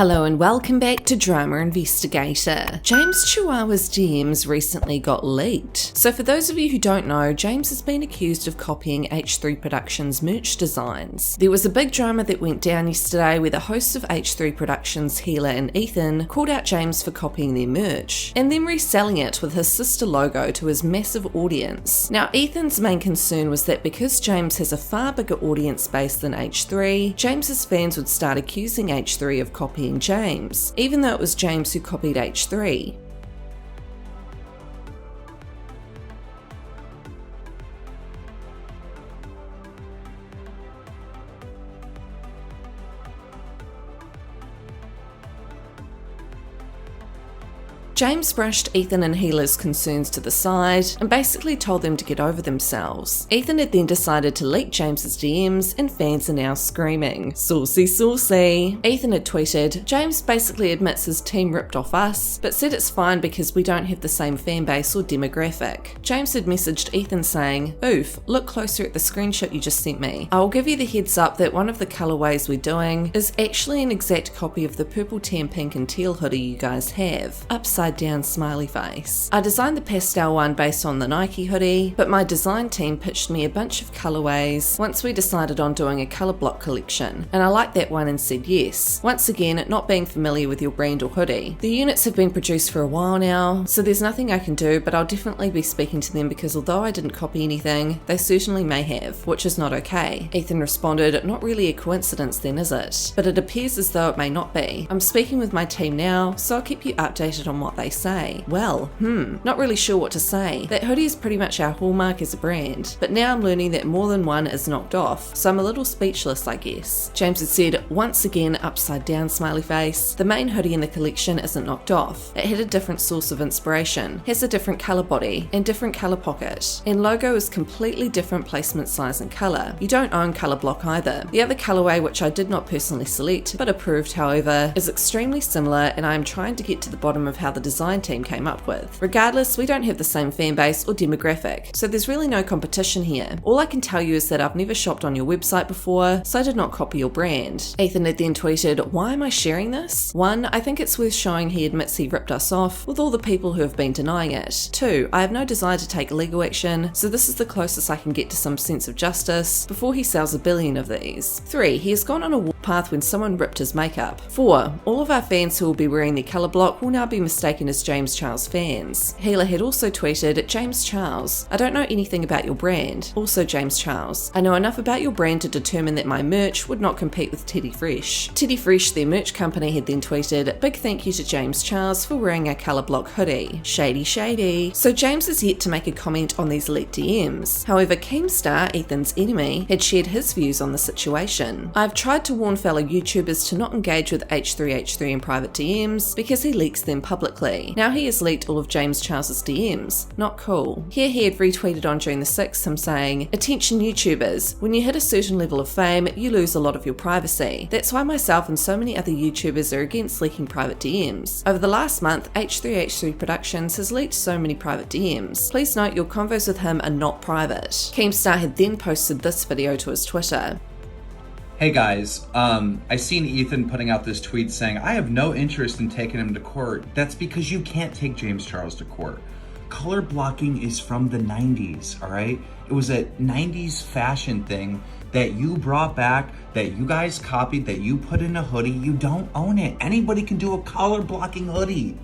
Hello and welcome back to Drama Investigator. James Chihuahua's DMs recently got leaked. So for those of you who don't know, James has been accused of copying H3 Productions merch designs. There was a big drama that went down yesterday where the hosts of H3 Productions, Hila and Ethan, called out James for copying their merch, and then reselling it with his sister logo to his massive audience. Now Ethan's main concern was that because James has a far bigger audience base than H3, James's fans would start accusing H3 of copying James, even though it was James who copied H3. James brushed Ethan and Hila's concerns to the side and basically told them to get over themselves. Ethan had then decided to leak James's DMs and fans are now screaming, "Saucy, saucy." Ethan had tweeted, "James basically admits his team ripped off us, but said it's fine because we don't have the same fan base or demographic." James had messaged Ethan saying, "Oof, look closer at the screenshot you just sent me. I will give you the heads up that one of the colorways we're doing is actually an exact copy of the purple, tan, pink and teal hoodie you guys have. Upside down smiley face. I designed the pastel one based on the Nike hoodie, but my design team pitched me a bunch of colorways once we decided on doing a color block collection, and I liked that one and said yes. Once again, not being familiar with your brand or hoodie. The units have been produced for a while now, so there's nothing I can do, but I'll definitely be speaking to them because although I didn't copy anything, they certainly may have, which is not okay." Ethan responded, "Not really a coincidence then, is it? But it appears as though it may not be. I'm speaking with my team now, so I'll keep you updated on what they say." Well, not really sure what to say. That hoodie is pretty much our hallmark as a brand, but now I'm learning that more than one is knocked off, so I'm a little speechless, I guess. James had said, once again upside down smiley face, "The main hoodie in the collection isn't knocked off. It had a different source of inspiration, has a different colour body, and different colour pocket, and logo is completely different placement size and colour. You don't own colour block either. The other colourway, which I did not personally select, but approved however, is extremely similar and I am trying to get to the bottom of how the design team came up with. Regardless, we don't have the same fan base or demographic, so there's really no competition here. All I can tell you is that I've never shopped on your website before, so I did not copy your brand." Ethan had then tweeted, "Why am I sharing this? 1. I think it's worth showing he admits he ripped us off with all the people who have been denying it. 2. I have no desire to take legal action, so this is the closest I can get to some sense of justice before he sells a billion of these. 3. He has gone on a warpath when someone ripped his makeup. 4. All of our fans who will be wearing their colour block will now be mistaken as James Charles fans." Hila had also tweeted, "James Charles, I don't know anything about your brand. Also James Charles, I know enough about your brand to determine that my merch would not compete with Teddy Fresh." Teddy Fresh, their merch company, had then tweeted, "Big thank you to James Charles for wearing our colour block hoodie. Shady, shady." So James is yet to make a comment on these leaked DMs. However, Keemstar, Ethan's enemy, had shared his views on the situation. "I've tried to warn fellow YouTubers to not engage with H3 in private DMs because he leaks them publicly. Now he has leaked all of James Charles's DMs. Not cool." Here he had retweeted on June the 6th him saying, "Attention YouTubers, when you hit a certain level of fame, you lose a lot of your privacy. That's why myself and so many other YouTubers are against leaking private DMs. Over the last month, H3 Productions has leaked so many private DMs. Please note your convos with him are not private." Keemstar had then posted this video to his Twitter. "Hey guys, I seen Ethan putting out this tweet saying, I have no interest in taking him to court. That's because you can't take James Charles to court. Color blocking is from the 90s, all right? It was a 90s fashion thing that you brought back, that you guys copied, that you put in a hoodie. You don't own it. Anybody can do a color blocking hoodie.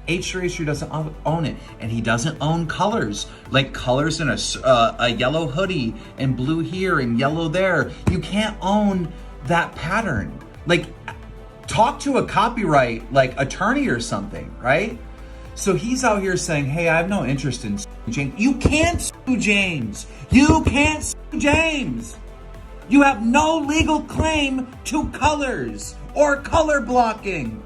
H3 doesn't own it, and he doesn't own colors, like colors in a yellow hoodie and blue here and yellow there. You can't own that pattern. Like, talk to a copyright like attorney or something, right? So he's out here saying, hey, I have no interest in James. You can't sue James. You can't sue James. You have no legal claim to colors or color blocking.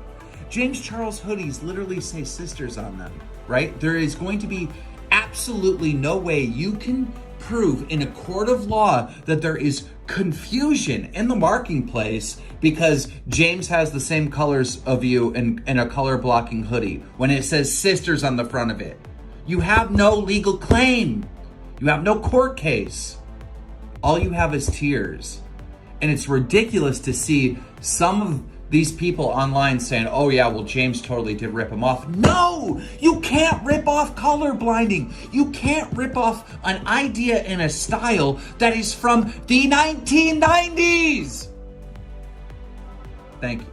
James Charles hoodies literally say sisters on them, right? There is going to be absolutely no way you can prove in a court of law that there is confusion in the marketplace because James has the same colors of you in a color blocking hoodie when it says sisters on the front of it. You have no legal claim. You have no court case. All you have is tears. And it's ridiculous to see some of these people online saying, oh yeah, well, James totally did rip him off. No, you can't rip off color blinding. You can't rip off an idea and a style that is from the 1990s. Thank you.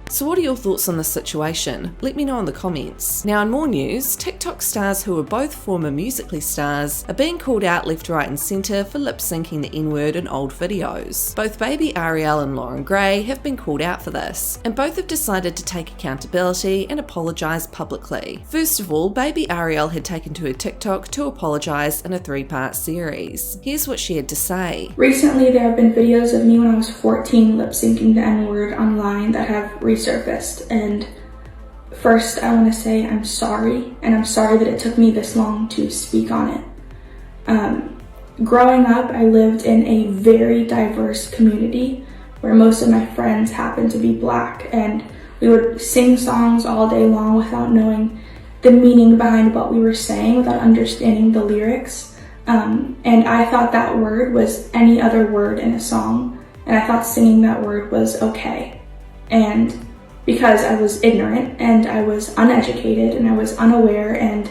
So what are your thoughts on this situation? Let me know in the comments. Now in more news, TikTok stars who are both former Musical.ly stars are being called out left, right and centre for lip-syncing the N-word in old videos. Both baby Ariel and Loren Gray have been called out for this, and both have decided to take accountability and apologise publicly. First of all, baby Ariel had taken to her TikTok to apologise in a 3-part series. Here's what she had to say. Recently there have been videos of me when I was 14 lip-syncing the N-word online that have resurfaced, and first I want to say I'm sorry, and I'm sorry that it took me this long to speak on it. Growing up, I lived in a very diverse community where most of my friends happened to be Black, and we would sing songs all day long without knowing the meaning behind what we were saying, without understanding the lyrics. And I thought that word was any other word in a song, and I thought singing that word was okay. And because I was ignorant and I was uneducated and I was unaware, and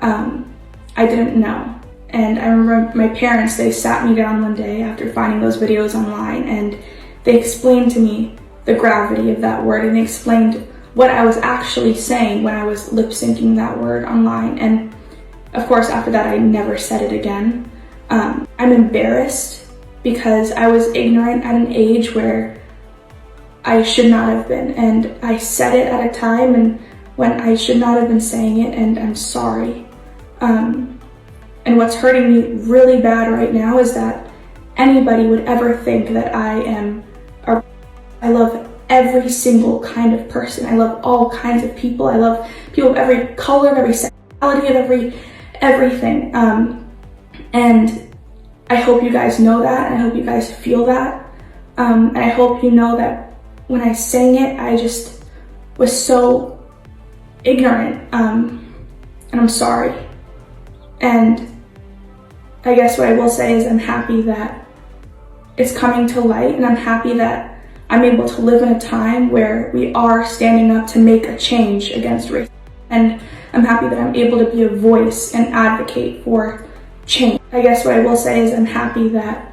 I didn't know. And I remember my parents, they sat me down one day after finding those videos online, and they explained to me the gravity of that word, and they explained what I was actually saying when I was lip syncing that word online. And of course, after that, I never said it again. I'm embarrassed because I was ignorant at an age where I should not have been, and I said it at a time and when I should not have been saying it, and I'm sorry. And what's hurting me really bad right now is that anybody would ever think that I love every single kind of person. I love all kinds of people. I love people of every color, of every sexuality, of everything. And I hope you guys know that, and I hope you guys feel that. And I hope you know that when I sang it, I just was so ignorant, and I'm sorry. And I guess what I will say is I'm happy that it's coming to light, and I'm happy that I'm able to live in a time where we are standing up to make a change against racism. And I'm happy that I'm able to be a voice and advocate for change. I guess what I will say is I'm happy that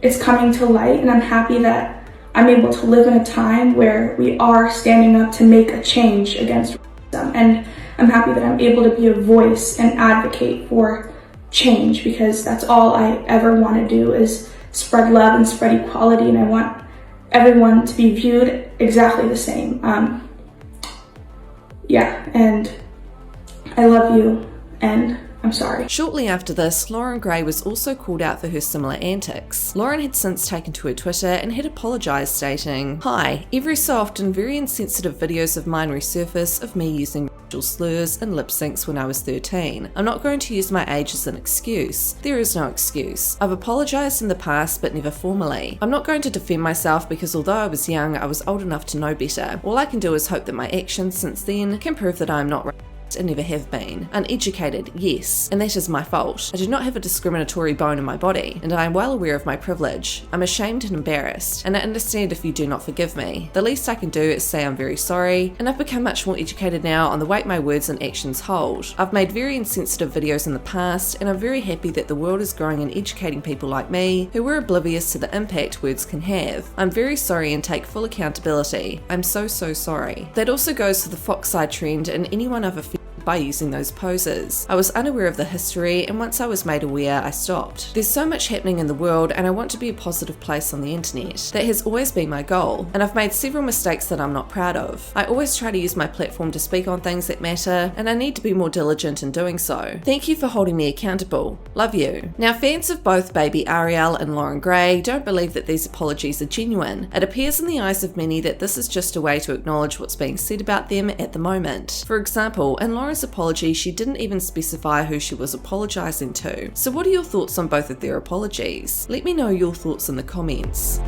it's coming to light, and I'm happy that I'm able to live in a time where we are standing up to make a change against racism. And I'm happy that I'm able to be a voice and advocate for change, because that's all I ever want to do is spread love and spread equality, and I want everyone to be viewed exactly the same. Yeah, and I love you, and I'm sorry. Shortly after this, Loren Gray was also called out for her similar antics. Loren had since taken to her Twitter and had apologised, stating, "Hi, every so often very insensitive videos of mine resurface of me using racial slurs and lip syncs when I was 13. I'm not going to use my age as an excuse. There is no excuse. I've apologised in the past but never formally. I'm not going to defend myself because although I was young, I was old enough to know better. All I can do is hope that my actions since then can prove that I am not racist and never have been. Uneducated, yes, and that is my fault. I do not have a discriminatory bone in my body, and I am well aware of my privilege. I'm ashamed and embarrassed, and I understand if you do not forgive me. The least I can do is say I'm very sorry, and I've become much more educated now on the weight my words and actions hold. I've made very insensitive videos in the past, and I'm very happy that the world is growing and educating people like me who were oblivious to the impact words can have. I'm very sorry and take full accountability. I'm so sorry." That also goes for the fox eye trend and anyone I've offended by using those poses. I was unaware of the history, and once I was made aware, I stopped. There's so much happening in the world, and I want to be a positive place on the internet. That has always been my goal, and I've made several mistakes that I'm not proud of. I always try to use my platform to speak on things that matter, and I need to be more diligent in doing so. Thank you for holding me accountable. Love you. Now, fans of both baby Ariel and Loren Gray don't believe that these apologies are genuine. It appears in the eyes of many that this is just a way to acknowledge what's being said about them at the moment. For example, in Loren's apology, she didn't even specify who she was apologising to. So what are your thoughts on both of their apologies? Let me know your thoughts in the comments.